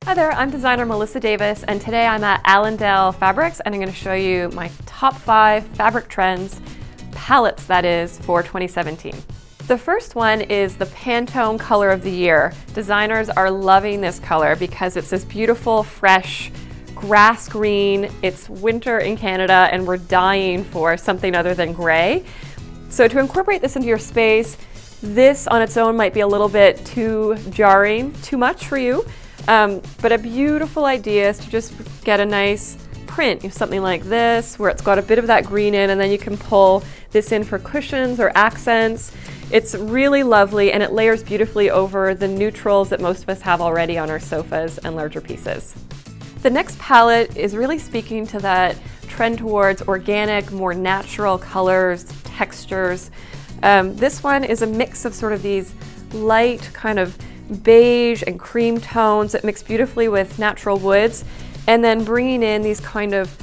Hi there, I'm designer Melissa Davis, and today I'm at Allendale Fabrics, and I'm going to show you my top 5 fabric trends, palettes that is, for 2017. The first one is the Pantone color of the year. Designers are loving this color because it's this beautiful, fresh, grass green. It's winter in Canada and we're dying for something other than gray. So to incorporate this into your space, this on its own might be a little bit too jarring, too much for you. But a beautiful idea is to just get a nice print, something like this, where it's got a bit of that green in, and then you can pull this in for cushions or accents. It's really lovely, and it layers beautifully over the neutrals that most of us have already on our sofas and larger pieces. The next palette is really speaking to that trend towards organic, more natural colors, textures. This one is a mix of sort of these light kind of beige and cream tones that mix beautifully with natural woods, and then bringing in these kind of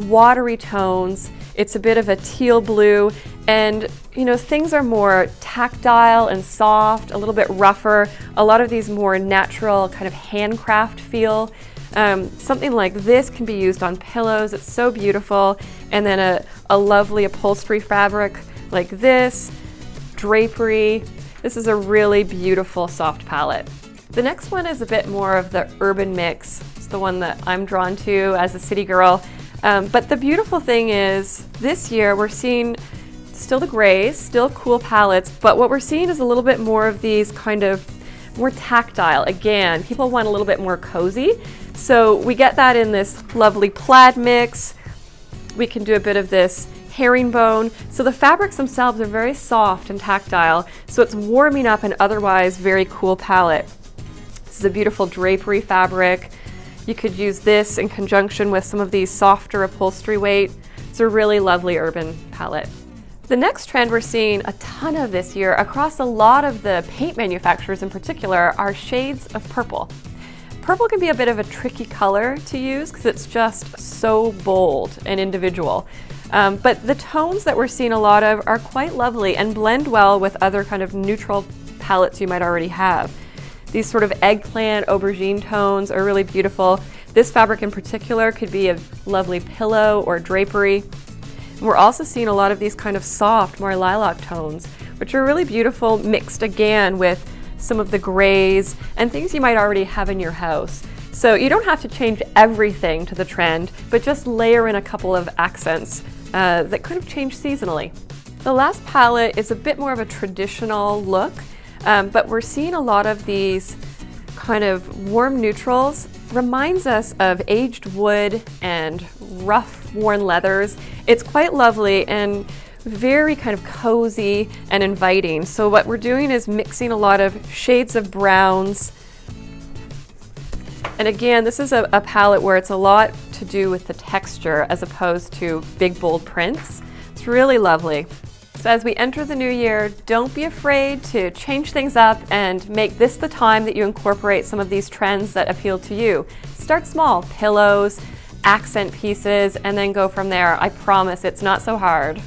watery tones. It's a bit of a teal blue, and things are more tactile and soft, a little bit rougher, a lot of these more natural kind of handcraft feel. Something like this can be used on pillows. It's so beautiful. And then a lovely upholstery fabric like this, drapery. This is a really beautiful soft palette. The next one is a bit more of the urban mix. It's the one that I'm drawn to as a city girl. But the beautiful thing is this year we're seeing still the grays, still cool palettes, but what we're seeing is a little bit more of these kind of more tactile. Again, people want a little bit more cozy. So we get that in this lovely plaid mix. We can do a bit of this herringbone. So the fabrics themselves are very soft and tactile, so it's warming up an otherwise very cool palette. This is a beautiful drapery fabric. You could use this in conjunction with some of these softer upholstery weight. It's a really lovely urban palette. The next trend we're seeing a ton of this year across a lot of the paint manufacturers in particular are shades of purple. Purple can be a bit of a tricky color to use because it's just so bold and individual. But the tones that we're seeing a lot of are quite lovely and blend well with other kind of neutral palettes you might already have. These sort of eggplant, aubergine tones are really beautiful. This fabric in particular could be a lovely pillow or drapery. And we're also seeing a lot of these kind of soft, more lilac tones, which are really beautiful, mixed again with some of the grays and things you might already have in your house. So you don't have to change everything to the trend, but just layer in a couple of accents that kind of change seasonally. The last palette is a bit more of a traditional look, but we're seeing a lot of these kind of warm neutrals. Reminds us of aged wood and rough worn leathers. It's quite lovely and very kind of cozy and inviting. So what we're doing is mixing a lot of shades of browns. And again, this is a palette where it's a lot to do with the texture as opposed to big bold prints. It's really lovely. So as we enter the new year, don't be afraid to change things up and make this the time that you incorporate some of these trends that appeal to you. Start small, pillows, accent pieces, and then go from there. I promise it's not so hard.